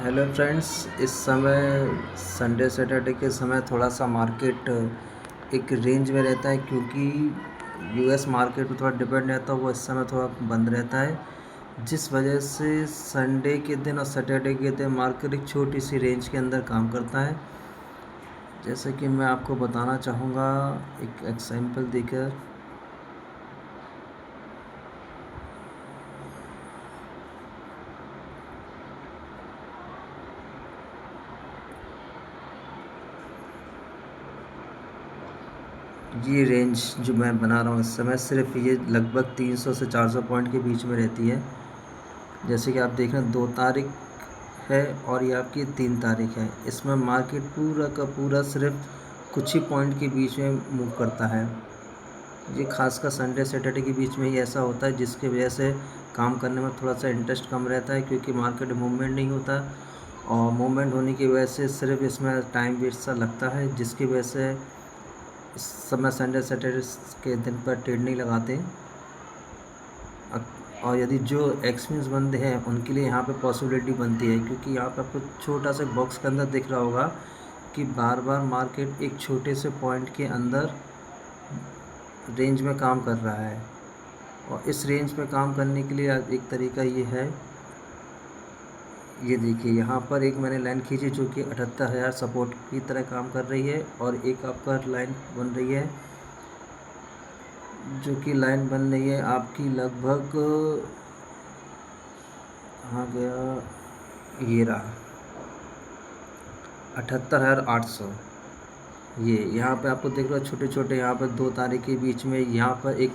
Hello friends. इस समय Sunday Saturday के समय थोड़ा सा मार्केट एक रेंज में रहता है, क्योंकि यूएस मार्केट पे थोड़ा डिपेंड रहता है। वो इस समय थोड़ा बंद रहता है, जिस वजह से संडे के दिन और सैटरडे के दिन मार्केट एक छोटी सी रेंज के अंदर काम करता है। जैसे कि मैं आपको बताना चाहूँगा एक एग्जांपल देकर। ये रेंज जो मैं बना रहा हूँ इस समय, सिर्फ ये लगभग 300 से 400 पॉइंट के बीच में रहती है। जैसे कि आप देख रहे हैं 2 तारीख है और ये आपकी 3 तारीख है। इसमें मार्केट पूरा का पूरा सिर्फ कुछ ही पॉइंट के बीच में मूव करता है। ये खासकर संडे सैटरडे के बीच में ही ऐसा होता है, जिसकी वजह से काम करने में थोड़ा सा इंटरेस्ट कम रहता है, क्योंकि मार्केट मूवमेंट नहीं होता। और मूवमेंट होने की वजह से सिर्फ इसमें टाइम वेस्ट सा लगता है, जिसकी वजह से इस समय संडे सैटरडे के दिन पर ट्रेड नहीं लगाते। और यदि जो एक्सपीरियंस बंदे हैं उनके लिए यहाँ पे पॉसिबिलिटी बनती है, क्योंकि यहाँ पे आपको छोटा सा बॉक्स के अंदर दिख रहा होगा कि बार बार मार्केट एक छोटे से पॉइंट के अंदर रेंज में काम कर रहा है। और इस रेंज में काम करने के लिए एक तरीका ये है, ये देखिए यहाँ पर एक मैंने लाइन खींची जो कि 78,000 सपोर्ट की तरह काम कर रही है, और एक आपका लाइन बन रही है जो कि लाइन बन रही है आपकी लगभग, कहाँ गया, ये रहा 78,800। ये यहाँ पे आपको देख रहा है छोटे छोटे, यहाँ पर 2 तारीख के बीच में यहाँ पर एक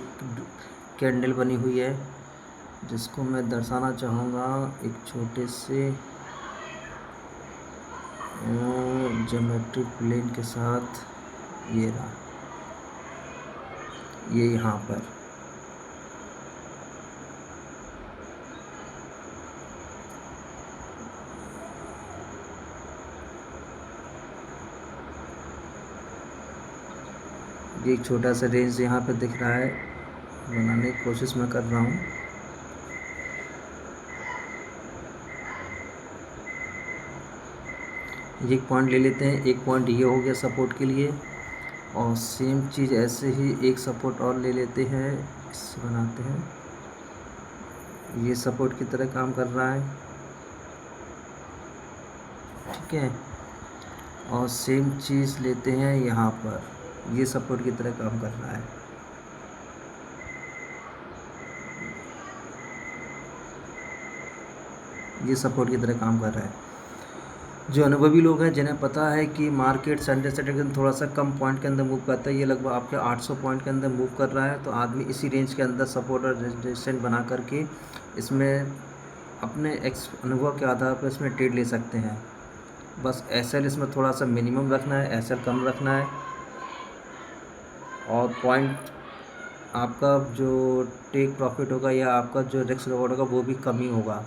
कैंडल बनी हुई है, जिसको मैं दर्शाना चाहूँगा एक छोटे से ज्योमेट्रिक प्लेन के साथ। ये रहा, ये यहाँ पर ये एक छोटा सा रेंज यहाँ पे दिख रहा है, बनाने की कोशिश मैं कर रहा हूँ। ये एक पॉइंट ले लेते हैं, एक पॉइंट ये हो गया सपोर्ट के लिए, और सेम चीज़ ऐसे ही एक सपोर्ट और ले लेते हैं, इससे बनाते हैं। ये सपोर्ट की तरह काम कर रहा है, ठीक है। और सेम चीज़ लेते हैं यहाँ पर, ये सपोर्ट की तरह काम कर रहा है। ये सपोर्ट की तरह काम कर रहा है। जो अनुभवी लोग हैं, जिन्हें पता है कि मार्केट संडे सैटरडे के दिन थोड़ा सा कम पॉइंट के अंदर मूव करता है, ये लगभग आपके 800 पॉइंट के अंदर मूव कर रहा है, तो आदमी इसी रेंज के अंदर सपोर्ट और रेजिस्टेंस बना करके इसमें अपने अनुभव के आधार पर इसमें ट्रेड ले सकते हैं। बस एसएल इसमें थोड़ा सा मिनिमम रखना है, एसएल कम रखना है, और पॉइंट आपका जो टेक प्रॉफिट होगा या आपका जो रिस्क रिवॉर्ड होगा वो भी कम ही होगा।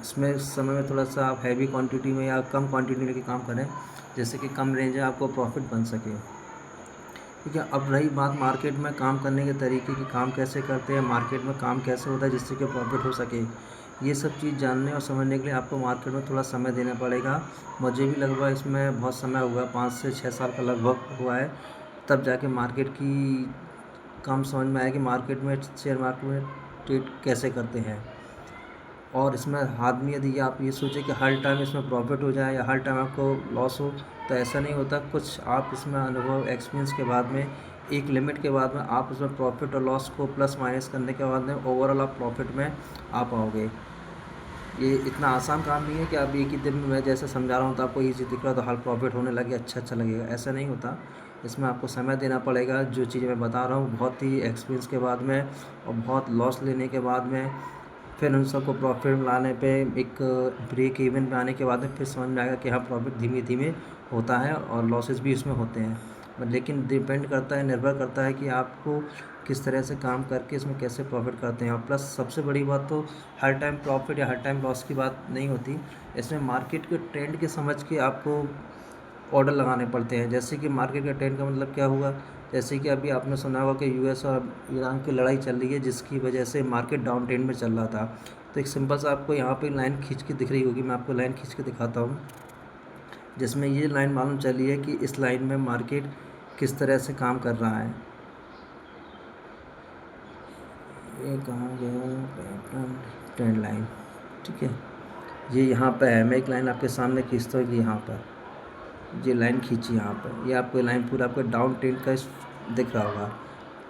इसमें इस समय में थोड़ा सा आप हैवी क्वांटिटी में या कम क्वांटिटी लेके काम करें, जैसे कि कम रेंज है, आपको प्रॉफिट बन सके, ठीक है। अब रही बात मार्केट में काम करने के तरीके की, काम कैसे करते हैं, मार्केट में काम कैसे होता है जिससे कि प्रॉफिट हो सके, ये सब चीज़ जानने और समझने के लिए आपको मार्केट में थोड़ा समय देना पड़ेगा। मुझे भी लगभग इसमें बहुत समय हुआ, 5 से 6 साल का लगभग हुआ है, तब जाके मार्केट की काम समझ में आया कि मार्केट में, शेयर मार्केट में ट्रेड कैसे करते हैं। और इसमें आदमी यदि आप ये सोचें कि हर टाइम इसमें प्रॉफिट हो जाए या हर टाइम आपको लॉस हो, तो ऐसा नहीं होता। कुछ आप इसमें अनुभव एक्सपीरियंस के बाद में, एक लिमिट के बाद में आप इसमें प्रॉफिट और लॉस को प्लस माइनस करने के बाद में ओवरऑल आप प्रॉफिट में आ पाओगे। ये इतना आसान काम नहीं है कि आप एक ही दिन में, मैं जैसे समझा रहा हूँ तो आपको ईजी दिख रहा है तो हर प्रॉफिट होने लगे, अच्छा लगेगा, ऐसा नहीं होता। इसमें आपको समय देना पड़ेगा। जो चीज़ें मैं बता रहा हूँ बहुत ही एक्सपीरियंस के बाद में और बहुत लॉस लेने के बाद में, फिर उन सबको प्रॉफिट में लाने पे, एक ब्रेक इवन में आने के बाद में फिर समझ में आएगा कि हाँ प्रॉफिट धीमे धीमे होता है और लॉसेस भी इसमें होते हैं। लेकिन डिपेंड करता है, निर्भर करता है कि आपको किस तरह से काम करके इसमें कैसे प्रॉफिट करते हैं। और प्लस सबसे बड़ी बात तो हर टाइम प्रॉफिट या हर टाइम लॉस की बात नहीं होती। इसमें मार्केट के ट्रेंड के समझ के आपको ऑर्डर लगाने पड़ते हैं। जैसे कि मार्केट का ट्रेंड का मतलब क्या हुआ, जैसे कि अभी आपने सुना होगा कि यूएस और ईरान की लड़ाई चल रही है, जिसकी वजह से मार्केट डाउन ट्रेंड में चल रहा था। तो एक सिंपल सा आपको यहाँ पे लाइन खींच के दिख रही होगी, मैं आपको लाइन खींच के दिखाता हूँ, जिसमें ये लाइन मालूम चली है कि इस लाइन में मार्केट किस तरह से काम कर रहा है। ये कहाँ गया ट्रेंड लाइन, ठीक है, ये यहाँ पे है। मैं एक लाइन आपके सामने खींचता हूँ कि यहाँ पर ये लाइन खींची यहाँ पर, ये आपको लाइन पूरा आपको डाउन ट्रेंड का दिख रहा होगा।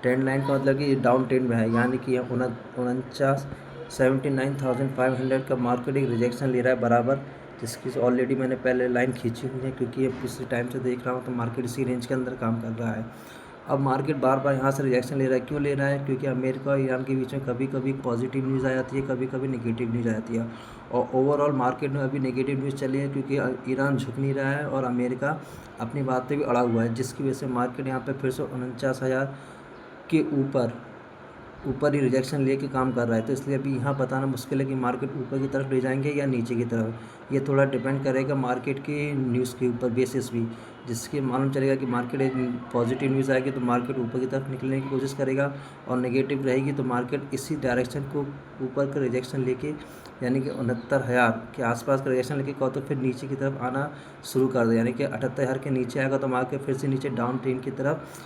ट्रेंड लाइन का मतलब कि ये डाउन ट्रेंड में है, यानी कि 79,500 का मार्केट एक रिजेक्शन ले रहा है बराबर, जिसकी ऑलरेडी मैंने पहले लाइन खींची हुई है, क्योंकि अब किसी टाइम से देख रहा हूँ तो मार्केट इसी रेंज के अंदर काम कर रहा है। अब मार्केट बार बार यहाँ से रिजेक्शन ले रहा है, क्यों ले रहा है? क्योंकि अमेरिका और ईरान के बीच में कभी कभी पॉजिटिव न्यूज़ आ जाती है, कभी कभी नेगेटिव न्यूज़ आ जाती है, और ओवरऑल मार्केट में अभी नेगेटिव न्यूज़ चली है, क्योंकि ईरान झुक नहीं रहा है और अमेरिका अपनी बात पे भी अड़ा हुआ है, जिसकी वजह से मार्केट यहाँ पे फिर से 49,000 के ऊपर ही रिजेक्शन लेके काम कर रहा है। तो इसलिए अभी यहाँ बताना मुश्किल है कि मार्केट ऊपर की तरफ ले जाएंगे या नीचे की तरफ। ये थोड़ा डिपेंड करेगा मार्केट की न्यूज़ के ऊपर बेसिस भी, जिसके मालूम चलेगा कि मार्केट एक पॉजिटिव न्यूज़ आएगी तो मार्केट ऊपर की तरफ निकलने की कोशिश करेगा, और नेगेटिव रहेगी तो मार्केट इसी डायरेक्शन को ऊपर का रिजेक्शन लेके, यानी कि 69,000 के आसपास का रिजेक्शन लेके कहो तो फिर नीचे की तरफ आना शुरू कर दे, यानी कि 78,000 के नीचे आएगा तो मार्केट फिर से नीचे डाउन ट्रेंड की तरफ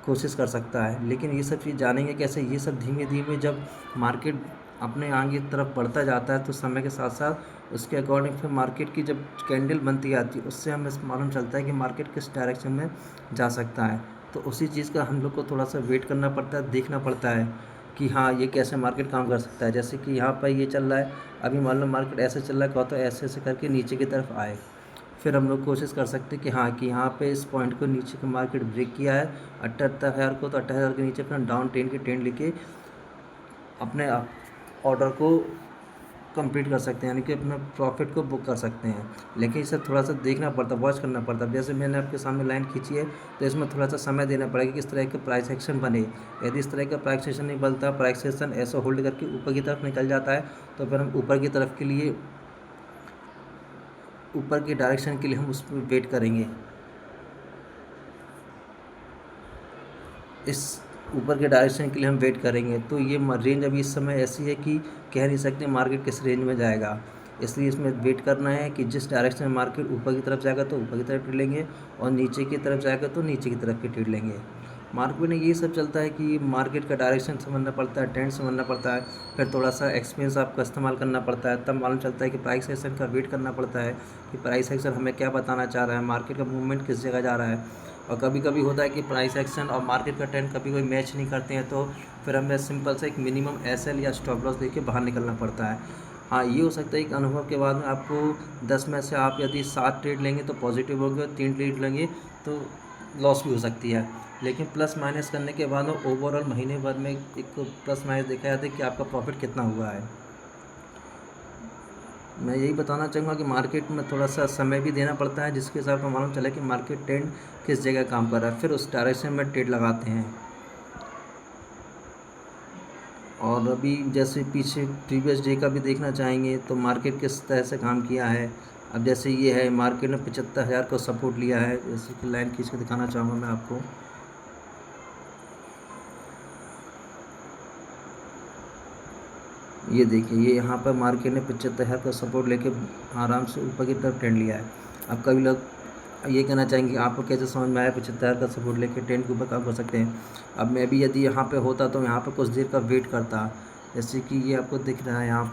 कोशिश कर सकता है। लेकिन ये सब चीज़ जानेंगे कैसे? ये सब धीमे धीमे जब मार्केट अपने आगे तरफ बढ़ता जाता है तो समय के साथ साथ उसके अकॉर्डिंग फिर मार्केट की जब कैंडल बनती आती है उससे हमें मालूम चलता है कि मार्केट किस डायरेक्शन में जा सकता है। तो उसी चीज़ का हम लोग को थोड़ा सा वेट करना पड़ता है, देखना पड़ता है कि हाँ ये कैसे मार्केट काम कर सकता है। जैसे कि यहाँ पर ये चल रहा है, अभी मान लो मार्केट ऐसे चल रहा है, कहो तो ऐसे ऐसे करके नीचे की तरफ आए, फिर हम लोग कोशिश कर सकते हैं कि हाँ कि यहाँ पे इस पॉइंट को नीचे का मार्केट ब्रेक किया है 78,000 को, तो 78,000 के नीचे अपना डाउन ट्रेंड की ट्रेंड लेके अपने ऑर्डर को कंप्लीट कर सकते हैं, यानी कि अपने प्रॉफिट को बुक कर सकते हैं। लेकिन इसे थोड़ा सा देखना पड़ता, वॉच करना पड़ता। जैसे मैंने आपके सामने लाइन खींची है तो इसमें थोड़ा सा समय देना पड़ेगा कि किस तरह के प्राइस एक्शन बने। यदि इस तरह का प्राइस एक्शन नहीं बनता, प्राइस एक्शन ऐसा होल्ड करके ऊपर की तरफ निकल जाता है, तो फिर हम ऊपर की तरफ के लिए, ऊपर के डायरेक्शन के लिए हम उस पर वेट करेंगे। इस ऊपर के डायरेक्शन के लिए हम वेट करेंगे। तो ये रेंज अभी इस समय ऐसी है कि कह नहीं सकते मार्केट किस रेंज में जाएगा, इसलिए इसमें वेट करना है कि जिस डायरेक्शन में मार्केट ऊपर की तरफ जाएगा तो ऊपर की तरफ ट्रेड लेंगे, और नीचे की तरफ जाएगा तो नीचे की तरफ के ट्रेड लेंगे। मार्केट में ये सब चलता है कि मार्केट का डायरेक्शन समझना पड़ता है, ट्रेंड समझना पड़ता है, फिर थोड़ा सा एक्सपीरियंस आपका इस्तेमाल करना पड़ता है, तब मालूम चलता है कि प्राइस एक्शन का वेट करना पड़ता है कि प्राइस एक्शन हमें क्या बताना चाह रहा है, मार्केट का मूवमेंट किस जगह जा रहा है। और कभी कभी होता है कि प्राइस एक्शन और मार्केट का ट्रेंड कभी कोई मैच नहीं करते हैं, तो फिर हमें सिंपल से एक मिनिमम एसएल या स्टॉप लॉस देके बाहर निकलना पड़ता है। हाँ ये हो सकता है कि अनुभव के बाद में आपको 10 में से आप यदि 7 ट्रेड लेंगे तो पॉजिटिव होंगे, 3 ट्रेड लेंगे तो लॉस भी हो सकती है। लेकिन प्लस माइनस करने के बाद ओवरऑल महीने भर में एक प्लस माइनस देखा जाता है कि आपका प्रॉफिट कितना हुआ है। मैं यही बताना चाहूँगा कि मार्केट में थोड़ा सा समय भी देना पड़ता है, जिसके हिसाब से मालूम चले कि मार्केट ट्रेंड किस जगह काम कर रहा है, फिर उस डायरेक्शन में ट्रेड लगाते हैं। और अभी जैसे पीछे प्रीवियस डे का भी देखना चाहेंगे तो मार्केट किस तरह से काम किया है। अब जैसे ये है, मार्केट ने 75,000 को सपोर्ट लिया है, जैसे कि लाइन खींच के दिखाना चाहूँगा मैं आपको। ये देखिए, ये यहाँ पर मार्केट ने 75,000 का सपोर्ट लेके आराम से ऊपर की तरफ ट्रेंड लिया है। अब कभी लोग ये कहना चाहेंगे आपको कैसे समझ में आया 75,000 का सपोर्ट लेके ट्रेंड के ऊपर काम कर सकते हैं। अब मैं भी यदि यहाँ पे होता तो यहाँ पे कुछ देर का वेट करता, जैसे कि ये आपको दिख रहा है यहाँ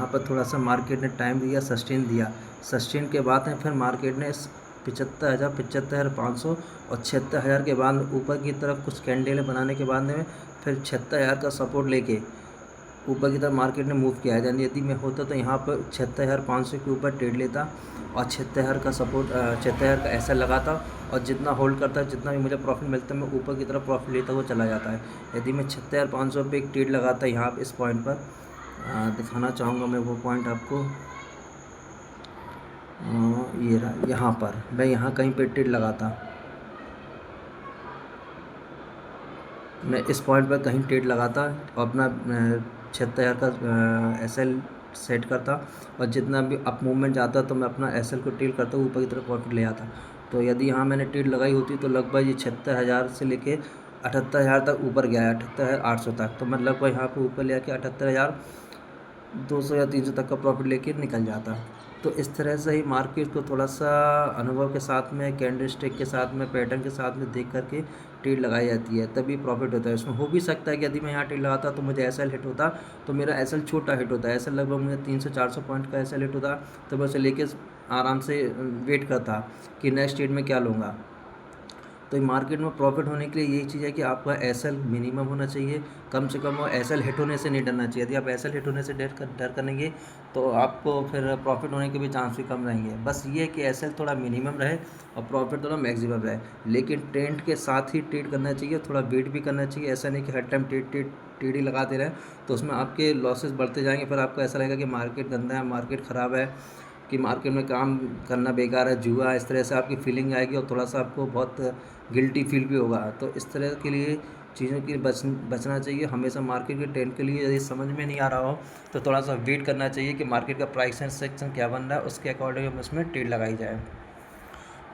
पर थोड़ा सा मार्केट ने टाइम दिया, सस्टेन दिया। सस्टेन के बाद में फिर मार्केट ने 75,000, 75,500 और 76,000 के बाद ऊपर की तरफ कुछ कैंडल बनाने के बाद में फिर 76,000 का सपोर्ट लेके ऊपर की तरफ मार्केट ने मूव किया है। यानी यदि मैं होता तो यहाँ पर 76,500 के ऊपर ट्रेड लेता और 76,000 का सपोर्ट 76,000 का ऐसा लगाता, और जितना होल्ड करता है, जितना भी मुझे प्रॉफिट मिलता है, मैं ऊपर की तरफ प्रॉफिट लेता हुआ चला जाता है। यदि मैं 76,500 पे एक ट्रेड लगाता यहाँ पर, इस पॉइंट पर दिखाना चाहूँगा मैं वो पॉइंट आपको, ये रहा, यहाँ पर मैं यहाँ कहीं पे ट्रेड लगाता, मैं इस पॉइंट पर कहीं ट्रेड लगाता और अपना 76,000 का एसएल सेट करता, और जितना भी अप मूवमेंट जाता तो मैं अपना एसएल को ट्रेड करता, ऊपर की तरफ प्रॉफिट ले आता। तो यदि यहाँ मैंने ट्रेड लगाई होती तो लगभग ये 76,000 से लेके 78,000 तक ऊपर गया है, 78,800 तक, तो मतलब कोई यहाँ पे ऊपर ले आके 78,200 या 300 तक का प्रॉफिट लेके निकल जाता। तो इस तरह से ही मार्केट को थोड़ा सा अनुभव के साथ में, कैंडल स्टिक के साथ में, पैटर्न के साथ में देख करके ट्रेड लगाई जाती है, तभी प्रॉफिट होता है। इसमें हो भी सकता है कि यदि मैं यहाँ ट्रेड लगाता तो मुझे एसएल हिट होता, तो मेरा एसएल छोटा हिट होता है, एसएल लगभग मुझे 300-400 पॉइंट का एसएल हिट होता, तो मैं उसे लेके आराम से वेट करता कि नेक्स्ट ट्रेड में क्या लूँगा। तो मार्केट में प्रॉफिट होने के लिए यही चीज़ है कि आपका एसएल मिनिमम होना चाहिए, कम से कम, और एसएल हिट होने से नहीं डरना चाहिए। यदि आप एसएल हिट होने से डर करेंगे तो आपको फिर प्रॉफिट होने के भी चांस भी कम रहेंगे। बस ये है कि एसएल थोड़ा मिनिमम रहे और प्रॉफिट थोड़ा मैक्सिमम रहे, लेकिन ट्रेंड के साथ ही ट्रेड करना चाहिए, थोड़ा वेट भी करना चाहिए। ऐसा नहीं कि हर टाइम ट्रेड ही लगाते रहें, तो उसमें आपके लॉसेस बढ़ते जाएंगे, फिर आपको ऐसा लगेगा कि मार्केट गंदा है, मार्केट ख़राब है, कि मार्केट में काम करना बेकार है, जुआ, इस तरह से आपकी फीलिंग आएगी और थोड़ा सा आपको बहुत गिल्टी फील भी होगा। तो इस तरह के लिए चीज़ों की बचना चाहिए हमेशा। मार्केट के ट्रेंड के लिए यदि समझ में नहीं आ रहा हो तो थोड़ा सा वेट करना चाहिए कि मार्केट का प्राइस एंड सेक्शन क्या बन रहा है, उसके अकॉर्डिंग हम उसमें ट्रेड लगाई जाए।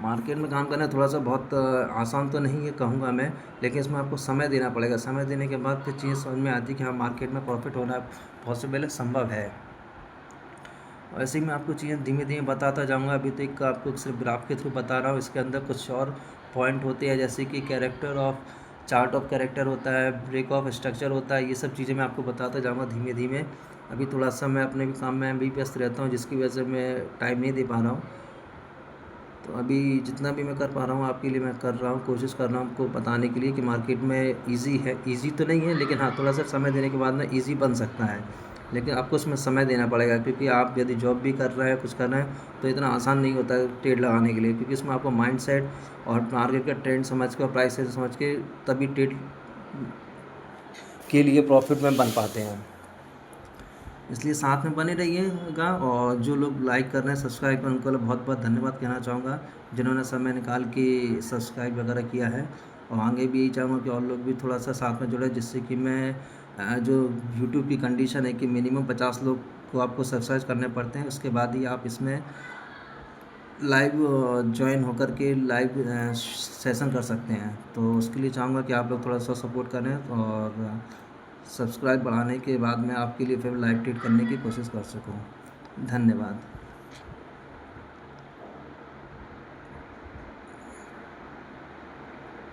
मार्केट में काम करना थोड़ा सा बहुत आसान तो नहीं है कहूँगा मैं, लेकिन इसमें आपको समय देना पड़ेगा। समय देने के बाद फिर चीज़ समझ में आती है कि हाँ, मार्केट में प्रॉफिट होना पॉसिबल है, संभव है। ऐसे ही मैं आपको चीज़ें धीमे धीमे बताता जाऊंगा। अभी तो एक आपको सिर्फ ग्राफ के थ्रू बता रहा हूँ, इसके अंदर कुछ और पॉइंट होते हैं, जैसे कि character of, chart of character होता है, ब्रेक ऑफ स्ट्रक्चर होता है, ये सब चीज़ें मैं आपको बताता जाऊंगा धीमे धीमे। अभी थोड़ा सा मैं अपने भी काम में भी व्यस्त रहता हूँ, जिसकी वजह से मैं टाइम नहीं दे पा रहा हूँ। तो अभी जितना भी मैं कर पा रहा हूँ आपके लिए मैं कर रहा हूँ, कोशिश कर रहा हूँ आपको बताने के लिए कि मार्केट में ईज़ी है। ईज़ी तो नहीं है, लेकिन हाँ, थोड़ा सा समय देने के बाद में ईज़ी बन सकता है, लेकिन आपको उसमें समय देना पड़ेगा, क्योंकि आप यदि जॉब भी कर रहे हैं, कुछ कर रहे हैं, तो इतना आसान नहीं होता है ट्रेड लगाने के लिए, क्योंकि इसमें आपको माइंडसेट और मार्केट का ट्रेंड समझ के और प्राइस समझ के तभी ट्रेड के लिए प्रॉफिट में बन पाते हैं। इसलिए साथ में बने रहिएगा, और जो लोग लाइक कर रहे हैं, सब्सक्राइब कर, उनको बहुत बहुत धन्यवाद कहना चाहूँगा, जिन्होंने समय निकाल के सब्सक्राइब वगैरह किया है। और आगे भी यही चाहूँगा कि और लोग भी थोड़ा सा साथ में जुड़े, जिससे कि मैं जो यूट्यूब की कंडीशन है कि मिनिमम 50 लोग को आपको सब्सक्राइब करने पड़ते हैं, उसके बाद ही आप इसमें लाइव ज्वाइन होकर के लाइव सेशन कर सकते हैं। तो उसके लिए चाहूँगा कि आप लोग थोड़ा सा सपोर्ट करें, और सब्सक्राइब बढ़ाने के बाद मैं आपके लिए फिर लाइव ट्रीट करने की कोशिश कर सकूँ। धन्यवाद।